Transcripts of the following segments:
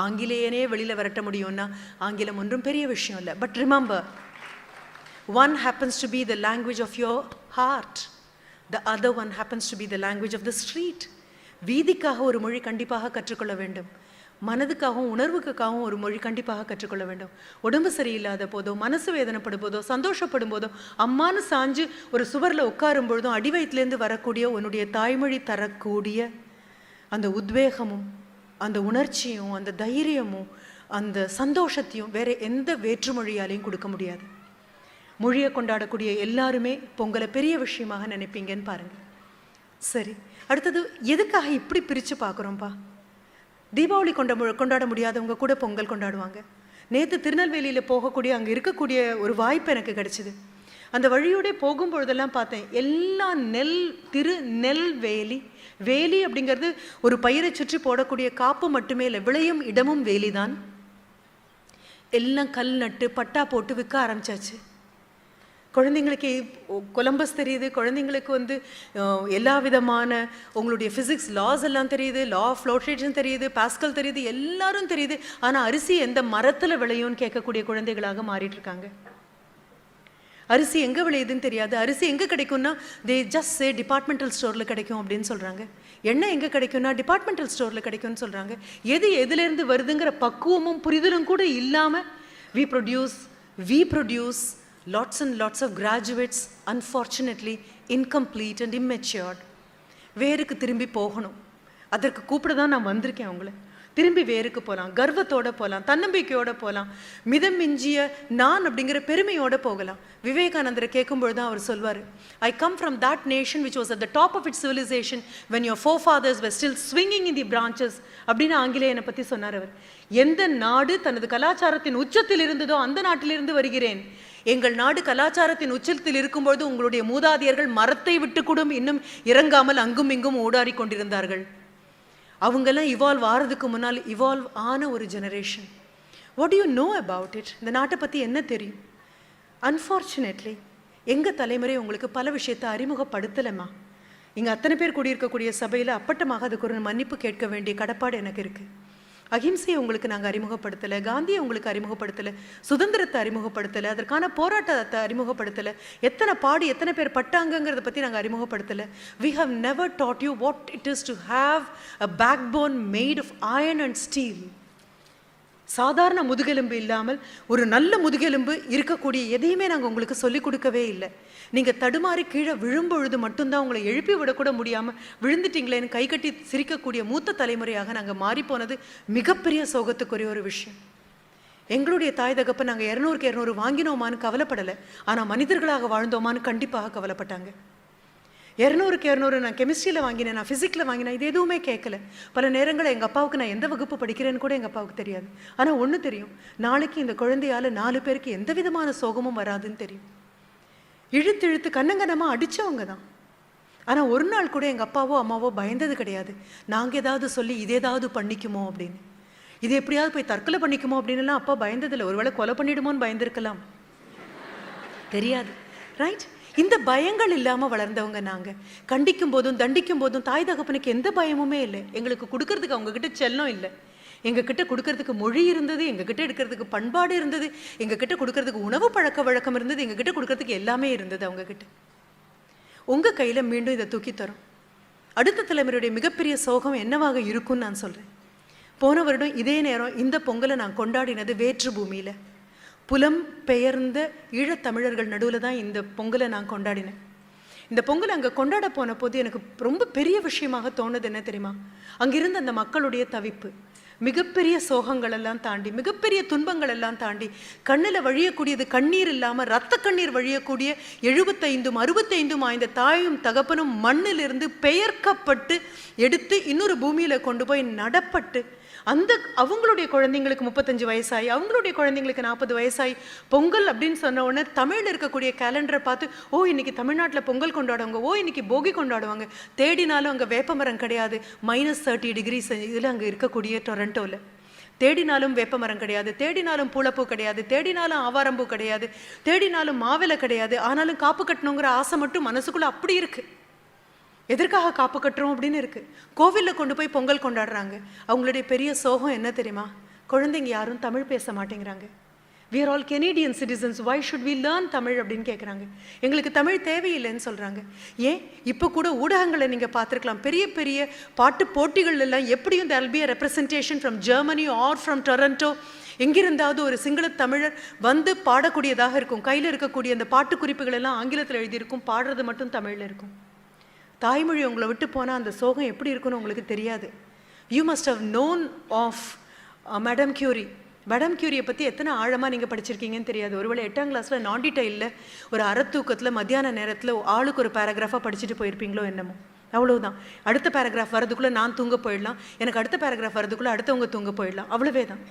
ஆங்கிலேயனே வெளியில் விரட்ட முடியும்னா ஆங்கிலம் ஒன்றும் பெரிய விஷயம் இல்லை. But remember, one happens to be the language of your heart, the other one happens to be the language of the street. வீதிக்காக ஒரு மொழி கண்டிப்பாக கற்றுக்கொள்ள வேண்டும், மனதுக்காகவும் உணர்வுக்காகவும் ஒரு மொழி கண்டிப்பாக கற்றுக்கொள்ள வேண்டும். உடம்பு சரியில்லாத போதோ, மனசு வேதனைப்படும் போதோ, சந்தோஷப்படும் போதோ, அம்மானு சாஞ்சு ஒரு சுவரில் உட்காரும் பொழுதும் அடிவயத்திலேருந்து வரக்கூடிய உன்னுடைய தாய்மொழி தரக்கூடிய அந்த உத்வேகமும் அந்த உணர்ச்சியும் அந்த தைரியமும் அந்த சந்தோஷத்தையும் வேற எந்த வேற்றுமொழியாலையும் கொடுக்க முடியாது. மொழியை கொண்டாடக்கூடிய எல்லாருமே பொங்கலை பெரிய விஷயமாக நினைப்பீங்கன்னு பாருங்க. சரி, அடுத்தது எதுக்காக இப்படி பிரித்து பார்க்குறோம்ப்பா? தீபாவளி கொண்டாட முடியாதவங்க கூட பொங்கல் கொண்டாடுவாங்க. நேற்று திருநெல்வேலியில் போகக்கூடிய அங்கே இருக்கக்கூடிய ஒரு வாய்ப்பு எனக்கு கிடைச்சிது. அந்த வழியோட போகும்பொழுதெல்லாம் பார்த்தேன், எல்லா நெல்வேலி. வேலி அப்படிங்கிறது ஒரு பயிரை சுற்றி போடக்கூடிய காப்பு மட்டுமே இல்லை, விளையும் இடமும் வேலி தான். எல்லாம் கல் நட்டு பட்டா போட்டு விற்க ஆரம்பிச்சாச்சு. குழந்தைங்களுக்கு கொலம்பஸ் தெரியுது, குழந்தைங்களுக்கு எல்லா விதமான உங்களுடைய ஃபிசிக்ஸ் லாஸ் எல்லாம் தெரியுது, லா ஆஃப் ஃப்ளோட்டேஷன் தெரியுது, பாஸ்கல் தெரியுது, எல்லாரும் தெரியுது. ஆனால் அரிசி எந்த மரத்தில் விளையும்னு கேட்கக்கூடிய குழந்தைகளாக மாறிட்டு இருக்காங்க. அரிசி எங்கே விளையுதுன்னு தெரியாது. அரிசி எங்கே கிடைக்கும்னா தே ஜஸ்ட் சே டிபார்ட்மெண்டல் ஸ்டோரில் கிடைக்கும் அப்படின்னு சொல்கிறாங்க. எண்ணெய் எங்கே கிடைக்கும்னா டிபார்ட்மெண்டல் ஸ்டோரில் கிடைக்கும்னு சொல்கிறாங்க. எதுலேருந்து வருதுங்கிற பக்குவமும் புரிதலும் கூட இல்லாமல் we produce lots and lots of graduates, unfortunately incomplete and immatured. வேருக்கு திரும்பி போகணும். அதற்கு கூப்பிட தான் நான் வந்திருக்கேன். அவங்கள திரும்பி வேருக்கு போகலாம், கர்வத்தோடு போகலாம், தன்னம்பிக்கையோடு போகலாம், மிதம் மிஞ்சிய நான் அப்படிங்கிற பெருமையோடு போகலாம். விவேகானந்தரை கேட்கும்பொழுது தான் அவர் சொல்வார், I come from that nation which was at the top of its civilisation when your forefathers were still swinging in the branches அப்படின்னு ஆங்கிலேயனை பற்றி சொன்னார் அவர். எந்த நாடு தனது கலாச்சாரத்தின் உச்சத்தில் இருந்ததோ அந்த நாட்டிலிருந்து வருகிறேன். எங்கள் நாடு கலாச்சாரத்தின் உச்சத்தில் இருக்கும்பொழுது உங்களுடைய மூதாதையர்கள் மரத்தை விட்டு கூட இன்னும் இறங்காமல் அங்கும் இங்கும் ஓடாடி கொண்டிருந்தார்கள். அவங்கெல்லாம் இவால்வ் ஆகிறதுக்கு முன்னால் இவால்வ் ஆன ஒரு generation. What to you know about it? இந்த நாட்டை பற்றி என்ன தெரியும்? அன்ஃபார்ச்சுனேட்லி எங்கள் தலைமுறை உங்களுக்கு பல விஷயத்தை அறிமுகப்படுத்தலைம்மா. இங்கே அத்தனை பேர் கூடியிருக்கக்கூடிய சபையில் அப்பட்டமாக அதுக்கு ஒரு மன்னிப்பு கேட்க வேண்டிய கடப்பாடு எனக்கு இருக்குது. அகிம்சையை உங்களுக்கு நாங்கள் அறிமுகப்படுத்தலை, காந்தியை உங்களுக்கு அறிமுகப்படுத்தலை, சுதந்திரத்தை அறிமுகப்படுத்தலை, அதற்கான போராட்டத்தை அறிமுகப்படுத்தலை, எத்தனை பேர் பட்டாங்கங்கிறத பற்றி நாங்கள் அறிமுகப்படுத்தலை. We have never taught you what it is to have a backbone made of iron and steel. சாதாரண முதுகெலும்பு இல்லாமல் ஒரு நல்ல முதுகெலும்பு இருக்கக்கூடிய எதையுமே நாங்கள் உங்களுக்கு சொல்லிக் கொடுக்கவே இல்லை. நீங்கள் தடுமாறி கீழே விழும்பொழுது மட்டும்தான் உங்களை எழுப்பி விடக்கூட முடியாமல் விழுந்துட்டீங்களேன்னு கை கட்டி சிரிக்கக்கூடிய மூத்த தலைமுறையாக நாங்கள் மாறிப்போனது மிகப்பெரிய சோகத்துக்குரிய ஒரு விஷயம். எங்களுடைய தாய் தகப்ப நாங்கள் 200க்கு 200 வாங்கினோமான்னு கவலைப்படலை, ஆனால் மனிதர்களாக வாழ்ந்தோமான்னு கண்டிப்பாக கவலைப்பட்டாங்க. 200க்கு 200 நான் கெமிஸ்ட்ரியில் வாங்கினேன், நான் ஃபிசிக்ஸில் வாங்கினேன், இது எதுவுமே கேட்கல. பல நேரங்களில் எங்கள் அப்பாவுக்கு நான் எந்த வகுப்பு படிக்கிறேன்னு கூட எங்கள் அப்பாவுக்கு தெரியாது. ஆனால் ஒன்று தெரியும், நாளைக்கு இந்த குழந்தையால் 4 பேருக்கு எந்த விதமான சோகமும் வராதுன்னு தெரியும். இழுத்து கண்ணங்கனமாக அடித்தவங்க தான். ஆனால் ஒரு நாள் கூட எங்கள் அப்பாவோ அம்மாவோ பயந்தது கிடையாது. நாங்கள் ஏதாவது சொல்லி இது ஏதாவது பண்ணிக்குமோ அப்படின்னு, இது எப்படியாவது போய் தற்கொலை பண்ணிக்குமோ அப்படின்னுலாம் அப்பா பயந்ததில்லை. ஒருவேளை கொலை பண்ணிடுமோன்னு பயந்துருக்கலாம், தெரியாது. ரைட்? இந்த பயங்கள் இல்லாமல் வளர்ந்தவங்க நாங்கள். கண்டிக்கும் போதும் தண்டிக்கும் போதும் தாய் தகப்பனுக்கு எந்த பயமுமே இல்லை. எங்களுக்கு கொடுக்கறதுக்கு அவங்கக்கிட்ட செல்லம் இல்லை. எங்ககிட்ட கொடுக்கறதுக்கு மொழி இருந்தது, எங்ககிட்ட எடுக்கிறதுக்கு பண்பாடு இருந்தது, எங்ககிட்ட கொடுக்கறதுக்கு உணவு பழக்க வழக்கம் இருந்தது, எங்ககிட்ட கொடுக்கறதுக்கு எல்லாமே இருந்தது அவங்கக்கிட்ட. உங்கள் கையில் மீண்டும் இதை தூக்கி தரும். அடுத்த தலைமுறையுடைய மிகப்பெரிய சோகம் என்னவாக இருக்கும்னு நான் சொல்கிறேன். போன வருடம் இதே நேரம் இந்த பொங்கலை நான் கொண்டாடினது வேற்று பூமியில், புலம் பெயர்ந்த ஈழத்தமிழர்கள் நடுவில் தான் இந்த பொங்கலை நான் கொண்டாடினேன். இந்த பொங்கலை அங்கே கொண்டாட போன போது எனக்கு ரொம்ப பெரிய விஷயமாக தோணுது என்ன தெரியுமா? அங்கிருந்த அந்த மக்களுடைய தவிப்பு, மிகப்பெரிய சோகங்கள் எல்லாம் தாண்டி, மிகப்பெரிய துன்பங்கள் எல்லாம் தாண்டி, கண்ணில் வழியக்கூடியது கண்ணீர் இல்லாமல் ரத்த கண்ணீர் வழியக்கூடிய 75 65 ஆய்ந்த தாயும் தகப்பனும் மண்ணிலிருந்து பெயர்க்கப்பட்டு எடுத்து இன்னொரு பூமியில் கொண்டு போய் நடப்பட்டு, அவங்களுடைய குழந்தைங்களுக்கு 35 வயசாகி, அவங்களுடைய குழந்தைங்களுக்கு 40 வயசாகி, பொங்கல் அப்படின்னு சொன்ன உடனே தமிழில் இருக்கக்கூடிய கேலண்டரை பார்த்து, ஓ இன்னைக்கு தமிழ்நாட்டில் பொங்கல் கொண்டாடுவாங்க, ஓ இன்னைக்கு போகி கொண்டாடுவாங்க. தேடினாலும் அங்கே வேப்பமரம் கிடையாது, -30 டிகிரிஸ் இதில் அங்கே இருக்கக்கூடிய டொரண்டோவில். தேடினாலும் வேப்பமரம் கிடையாது, தேடினாலும் பூளப்பூ கிடையாது, தேடினாலும் ஆவாரம்பூ கிடையாது, தேடினாலும் மாவிலை கிடையாது. ஆனாலும் காப்பு கட்டணுங்கிற ஆசை மட்டும் மனசுக்குள்ளே அப்படி இருக்குது. எதற்காக காப்பு கட்டுறோம் அப்படின்னு இருக்குது. கோவிலில் கொண்டு போய் பொங்கல் கொண்டாடுறாங்க. அவங்களுடைய பெரிய சோகம் என்ன தெரியுமா? குழந்தைங்க யாரும் தமிழ் பேச மாட்டேங்கிறாங்க. We are all Canadian citizens. Why should we learn Tamil அப்படின்னு கேட்குறாங்க. எங்களுக்கு தமிழ் தேவையில்லைன்னு சொல்கிறாங்க. ஏன் இப்போ கூட ஊடகங்களை நீங்கள் பார்த்துருக்கலாம். பெரிய பெரிய பாட்டு போட்டிகள் எல்லாம் எப்படியும் there will be a representation from Germany or from Toronto. எங்கிருந்தாவது ஒரு சிங்கள தமிழர் வந்து பாடக்கூடியதாக இருக்கும். கையில் இருக்கக்கூடிய அந்த பாட்டு குறிப்புகள் எல்லாம் ஆங்கிலத்தில் எழுதியிருக்கும், பாடுறது மட்டும் தமிழில் இருக்கும். தாய்மொழி உங்களை விட்டு போனால் அந்த சோகம் எப்படி இருக்குன்னு உங்களுக்கு தெரியாது. You must have known of madam Curie. Madam கியூரியை பற்றி எத்தனை ஆழமாக நீங்கள் படிச்சிருக்கீங்கன்னு தெரியாது. ஒருவேளை 8ஆம் கிளாஸில் நாண்டிட்ட இல்லை, ஒரு அறத்தூக்கத்தில் மத்தியான நேரத்தில் ஆளுக்கு ஒரு பேராகிராஃபாக படிச்சுட்டு போயிருப்பீங்களோ என்னமோ, அவ்வளவுதான். அடுத்த பேராகிராஃப் வரதுக்குள்ளே நான் தூங்க போயிடலாம், எனக்கு அடுத்த பேராகிராஃப் வரதுக்குள்ளே அடுத்தவங்க தூங்க போயிடலாம், அவ்வளவே தான்.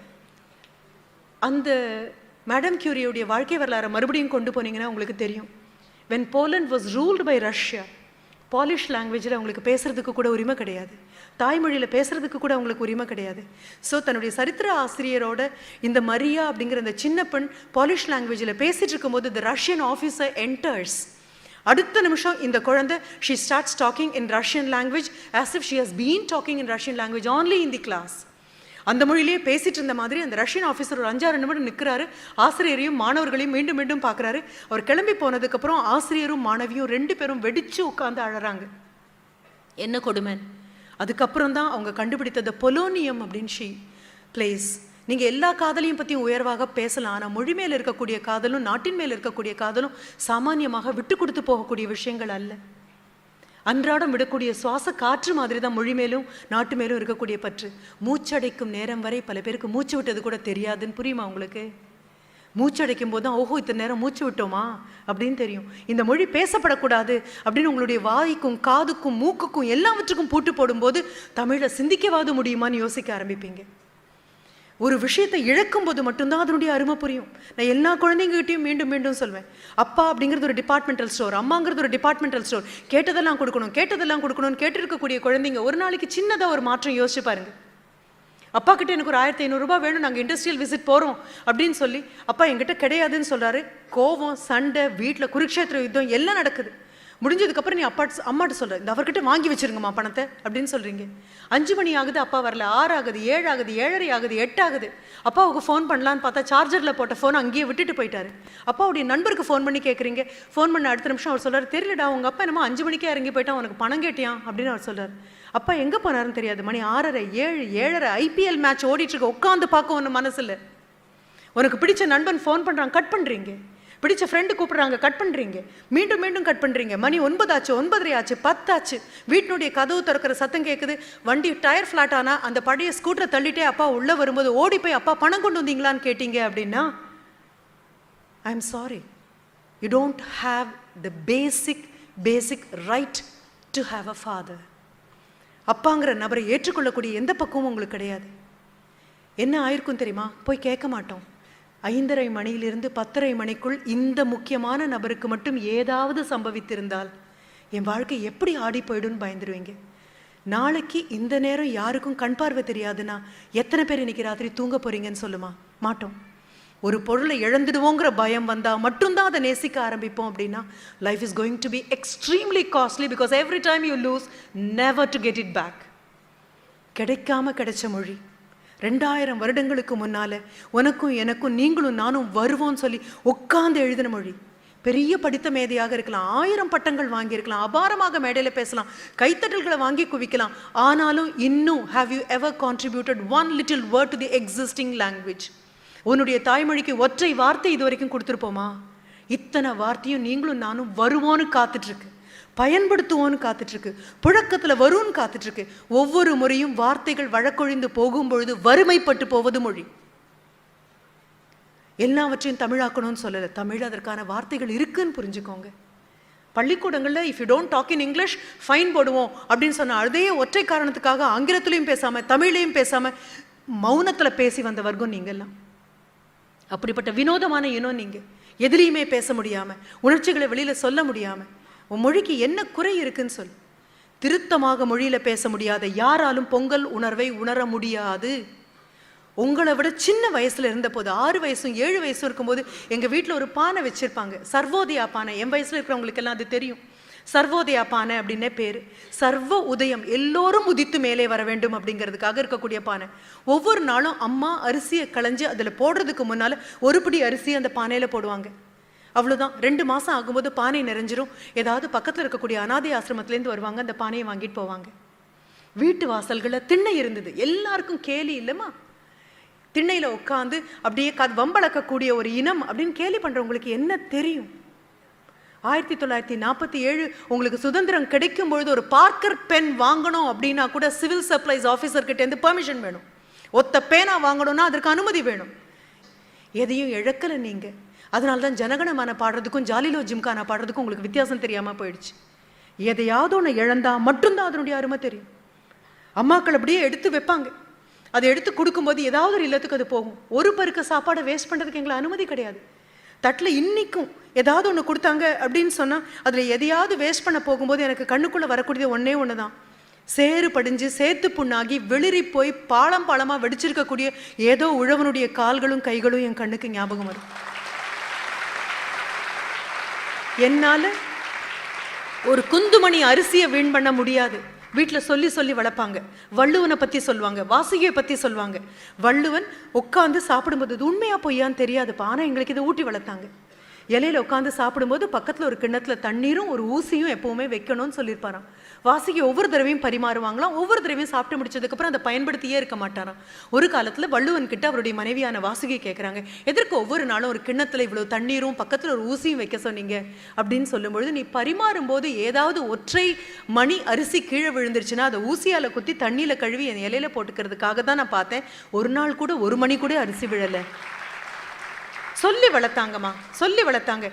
அந்த மேடம் கியூரியோடைய வாழ்க்கை வரலாறை மறுபடியும் கொண்டு போனீங்கன்னா உங்களுக்கு தெரியும். when Poland was ruled by Russia, polish லாங்குவேஜில் அவங்களுக்கு பேசுகிறதுக்கு கூட உரிமை கிடையாது, தாய்மொழியில் பேசுகிறதுக்கு கூட அவங்களுக்கு உரிமை கிடையாது. ஸோ தன்னுடைய சரித்திர ஆசிரியரோட இந்த மரியா அப்படிங்கிற இந்த சின்ன பெண் பாலிஷ் லாங்குவேஜில் பேசிகிட்டு இருக்கும்போது the Russian officer enters. அடுத்த நிமிஷம் இந்த குழந்தை she starts talking in Russian language as if she has been talking in Russian language only in the class. அந்த மொழியிலேயே பேசிட்டு இருந்த மாதிரி அந்த ரஷ்யன் ஆஃபீஸர் ஒரு 5-6 நிமிடம் நிற்கிறாரு. ஆசிரியரையும் மாணவர்களையும் மீண்டும் மீண்டும் பார்க்குறாரு. அவர் கிளம்பி போனதுக்கப்புறம் ஆசிரியரும் மாணவியும் 2 பேரும் வெடிச்சு உட்காந்து அழறாங்க. என்ன கொடுமை. அதுக்கப்புறம் தான் அவங்க கண்டுபிடித்தது பொலோனியம் அப்படின்னு ஷீ பிளேஸ். நீங்கள் எல்லா காதலையும் பற்றியும் உயர்வாக பேசலாம், ஆனால் மொழி மேல் இருக்கக்கூடிய காதலும் நாட்டின் மேல் இருக்கக்கூடிய காதலும் சாமானியமாக விட்டு கொடுத்து போகக்கூடிய விஷயங்கள் அல்ல. அன்றாடம் விடக்கூடிய சுவாச காற்று மாதிரி தான் மொழி மேலும் நாட்டு மேலும் இருக்கக்கூடிய பற்று. மூச்சடைக்கும் நேரம் வரை பல பேருக்கு மூச்சு விட்டது கூட தெரியாதுன்னு புரியுமா உங்களுக்கு? மூச்சடைக்கும் போது தான் ஓஹோ இத்தனை நேரம் மூச்சு விட்டோமா அப்படின்னு தெரியும். இந்த மொழி பேசப்படக்கூடாது அப்படின்னு உங்களுடைய வாய்க்கும் காதுக்கும் மூக்குக்கும் எல்லாவற்றுக்கும் பூட்டு போடும்போது தமிழை சிந்திக்கவாது முடியுமான்னு யோசிக்க ஆரம்பிப்பீங்க. ஒரு விஷயத்தை இழக்கும் போது மட்டும்தான் அதனுடைய அருமை புரியும். நான் எல்லா குழந்தைங்ககிட்டையும் மீண்டும் மீண்டும் சொல்வேன், அப்பா அப்படிங்கிறது ஒரு டிபார்ட்மெண்டல் ஸ்டோர், அம்மாங்கிறது ஒரு டிபார்ட்மெண்டல் ஸ்டோர். கேட்டதெல்லாம் கொடுக்கணும்னு கேட்டிருக்கக்கூடிய குழந்தைங்க ஒரு நாளைக்கு சின்னதாக ஒரு மாற்றம் யோசிச்சு பாருங்க. அப்பா கிட்ட எனக்கு ஒரு 1500 ரூபாய் வேணும், நாங்கள் இண்டஸ்ட்ரியல் விசிட் போகிறோம் அப்படின்னு சொல்லி அப்பா என்கிட்ட கிடையாதுன்னு சொல்கிறாரு. கோவம், சண்டை, வீட்டில் குருக்ஷேத்திர யுத்தம் எல்லாம் நடக்குது. முடிஞ்சதுக்கப்புறம் நீ அம்மாட்ட சொல்கிற, இந்த அவர்கிட்ட வாங்கி வச்சிருங்கம்மா பணத்தை அப்படின்னு சொல்கிறீங்க. 5 மணி ஆகுது, அப்பா வரல. 6 ஆகுது, 7 ஆகுது, 7:30 ஆகுது, 8 ஆகுது. அப்பாவுக்கு ஃபோன் பண்ணலான்னு பார்த்தா சார்ஜரில் போட்ட ஃபோனை அங்கேயே விட்டுட்டு போயிட்டாரு. அப்பாவுடைய நண்பருக்கு ஃபோன் பண்ணி கேட்குறீங்க. ஃபோன் பண்ண அடுத்த நிமிஷம் அவர் சொல்கிறார், தெரியலடா உங்கள் அப்பா என்னமோ 5 மணிக்கே இறங்கி போயிட்டான், உனக்கு பணம் கேட்டியான் அப்படின்னு அவர் சொல்கிறார். அப்பா எங்கே போனாருன்னு தெரியாது. மணி 6:30, 7, 7:30 IPL மேட்ச் ஓடிட்டுருக்கு, உட்காந்து பார்க்க ஒன்று மனசில். உனக்கு பிடிச்ச நண்பன் ஃபோன் பண்ணுறான், கட் பண்ணுறீங்க. பிடிச்ச ஃப்ரெண்டு கூப்பிட்றாங்க, கட் பண்ணுறீங்க. மீண்டும் மீண்டும் கட் பண்ணுறீங்க. மணி 9 ஆச்சு, 9:30 ஆச்சு, 10 ஆச்சு. வீட்டினுடைய கதவு திறக்கிற சத்தம் கேட்குது. வண்டி டயர் ஃப்ளாட் ஆனால் அந்த பழைய ஸ்கூட்டரை தள்ளிட்டே அப்பா உள்ளே வரும்போது ஓடி போய் அப்பா பணம் கொண்டு வந்தீங்களான்னு கேட்டீங்க அப்படின்னா, I am sorry, you don't have the basic right to have a father. அப்பாங்கிற நபரை ஏற்றுக்கொள்ளக்கூடிய எந்த பக்கமும் உங்களுக்கு கிடையாது. என்ன ஆயிருக்கும் தெரியுமா? போய் கேட்க மாட்டோம். 5:30 மணியிலிருந்து 10:30 மணிக்குள் இந்த முக்கியமான நபருக்கு மட்டும் ஏதாவது சம்பவித்திருந்தால் என் வாழ்க்கை எப்படி ஆடி போயிடும்னு பயந்துருவீங்க. நாளைக்கு இந்த நேரம் யாருக்கும் கண் பார்வை தெரியாதுன்னா எத்தனை பேர் இன்னைக்கு ராத்திரி தூங்க போறீங்கன்னு சொல்லுமா? மாட்டோம். ஒரு பொருளை இழந்துடுவோங்கிற பயம் வந்தால் மட்டும்தான் அதை நேசிக்க ஆரம்பிப்போம். அப்படின்னா life is going to be extremely costly because every time you lose never to get it back. கிடைக்காம கிடைச்ச மொழி 2000 வருடங்களுக்கு முன்னால் உனக்கும் எனக்கும் நீங்களும் நானும் வருவோன்னு சொல்லி உட்கார்ந்து எழுதின மொழி. பெரிய படித்த மேதையாக இருக்கலாம், 1000 பட்டங்கள் வாங்கியிருக்கலாம், அபாரமாக மேடையில் பேசலாம், கைத்தட்டல்களை வாங்கி குவிக்கலாம். ஆனாலும் இன்னும் have you ever contributed one little word to the existing language? உன்னுடைய தாய்மொழிக்கு ஒற்றை வார்த்தை இது வரைக்கும் கொடுத்துருப்போமா? இத்தனை வார்த்தையும் நீங்களும் நானும் வருவோன்னு காத்துட்ருக்கு, பயன்படுத்துவோன்னு காத்துட்ருக்கு, புழக்கத்தில் வரும்னு காத்துட்ருக்கு. ஒவ்வொரு முறையும் வார்த்தைகள் வழக்கொழிந்து போகும்பொழுது வறுமைப்பட்டு போவது மொழி. எல்லாவற்றையும் தமிழாக்கணும்னு சொல்லலை, தமிழ் அதற்கான வார்த்தைகள் இருக்குன்னு புரிஞ்சுக்கோங்க. பள்ளிக்கூடங்களில் if you don't talk in English fine போடுவோம் அப்படின்னு சொன்ன அதே ஒற்றை காரணத்துக்காக ஆங்கிலத்திலையும் பேசாமல் தமிழையும் பேசாமல் மௌனத்தில் பேசி வந்த வர்க்கம் நீங்கள்லாம். அப்படிப்பட்ட வினோதமான இனம் நீங்கள். எதிலையுமே பேச முடியாமல், உணர்ச்சிகளை வெளியில் சொல்ல முடியாமல், உன் மொழிக்கு என்ன குறை இருக்குன்னு சொல். திருத்தமாக மொழியில் பேச முடியாத யாராலும் பொங்கல் உணர்வை உணர முடியாது. உங்களை விட சின்ன வயசில் இருந்த போது 6 வயசும் 7 வயசும் இருக்கும்போது எங்கள் வீட்டில் ஒரு பானை வச்சுருப்பாங்க, சர்வோதயா பானை. என் வயசில் இருக்கிறவங்களுக்கெல்லாம் அது தெரியும். சர்வோதயா பானை அப்படின்னே பேரு. சர்வ உதயம், எல்லோரும் உதித்து மேலே வர வேண்டும் அப்படிங்கிறதுக்காக இருக்கக்கூடிய பானை. ஒவ்வொரு நாளும் அம்மா அரிசியை களைஞ்சு அதில் போடுறதுக்கு முன்னால ஒரு பிடி அரிசி அந்த பானையில போடுவாங்க. அவ்வளோதான். 2 மாசம் ஆகும்போது பானை நிறைஞ்சிரும். ஏதாவது பக்கத்தில் இருக்கக்கூடிய அனாதை ஆசிரமத்திலேருந்து வருவாங்க, அந்த பானையை வாங்கிட்டு போவாங்க. வீட்டு வாசல்களில் திண்ணை இருந்தது. எல்லாருக்கும் கேலி இல்லைம்மா, திண்ணையில உட்காந்து அப்படியே வம்பளக்கக்கூடிய ஒரு இனம் அப்படின்னு கேலி பண்றவங்களுக்கு என்ன தெரியும்? 1947 உங்களுக்கு சுதந்திரம் கிடைக்கும் பொழுது ஒரு பார்க்கர் பென் வாங்கணும் அப்படின்னா கூட சிவில் சப்ளைஸ் ஆஃபீஸர் கிட்ட இருந்து பெர்மிஷன் வேணும். ஒத்த பேனா வாங்கணும்னா அதற்கு அனுமதி வேணும். எதையும் இழக்கல நீங்க. அதனால்தான் ஜனகணமான பாடுறதுக்கும் ஜாலிலோ ஜிம்கானா பாடுறதுக்கும் உங்களுக்கு வித்தியாசம் தெரியாம போயிடுச்சு. எதையாவது ஒன்று இழந்தா மட்டும்தான் அதனுடைய அருமை தெரியும். அம்மாக்கள் அப்படியே எடுத்து வைப்பாங்க. அதை எடுத்து கொடுக்கும்போது ஏதாவது ஒரு இல்லத்துக்கு அது போகும். ஒரு பருக்க சாப்பாடை வேஸ்ட் பண்ணுறதுக்கு எங்களை அனுமதி கிடையாது. தட்டில் இன்னைக்கும் ஏதாவது ஒன்று கொடுத்தாங்க அப்படின்னு சொன்னால் அதில் எதையாவது வேஸ்ட் பண்ண போகும்போது எனக்கு கண்ணுக்குள்ளே வரக்கூடியது ஒன்றே ஒன்று தான். சேறு படிஞ்சு சேத்து புண்ணாகி வெளிரி போய் பாலம் பாலமாக வெடிச்சிருக்கக்கூடிய ஏதோ உழவனுடைய கால்களும் கைகளும் என் கண்ணுக்கு ஞாபகம் வரும். என்னால் ஒரு குந்துமணி அரிசியை வீண் பண்ண முடியாது. வீட்டில் சொல்லி சொல்லி வளர்ப்பாங்க. வள்ளுவனை பற்றி சொல்லுவாங்க, வாசுகியை பற்றி சொல்லுவாங்க. வள்ளுவன் உட்காந்து சாப்பிடும்போது இது உண்மையா பொய்யான்னு தெரியாதுப்பா, ஆனால் எங்களுக்கு இதை ஊட்டி வளர்த்தாங்க. இலையில உட்காந்து சாப்பிடும்போது பக்கத்தில் ஒரு கிண்ணத்துல தண்ணீரும் ஒரு ஊசியும் எப்பவுமே வைக்கணும்னு சொல்லியிருப்பாராம். வாசுகி ஒவ்வொரு தடவையும் பரிமாறுவாங்களாம். ஒவ்வொரு தடவையும் சாப்பிட்டு முடிச்சதுக்கப்புறம் அதை பயன்படுத்தியே இருக்க மாட்டாராம். ஒரு காலத்தில் வள்ளுவன் கிட்ட அவருடைய மனைவியான வாசுகி கேட்குறாங்க, எதற்கு ஒவ்வொரு நாளும் ஒரு கிண்ணத்தில் இவ்வளோ தண்ணீரும் பக்கத்தில் ஒரு ஊசியும் வைக்க சொன்னீங்க அப்படின்னு சொல்லும்பொழுது, நீ பரிமாறும் போது ஏதாவது ஒற்றை மணி அரிசி கீழே விழுந்துருச்சுன்னா அதை ஊசியால் குத்தி தண்ணியில் கழுவி என் இலையில போட்டுக்கிறதுக்காக தான் நான் பார்த்தேன். ஒரு நாள் கூட 1 மணி கூட அரிசி விழலை. சொல்லி வளர்த்தாங்கம்மா, சொல்லி வளர்த்தாங்க.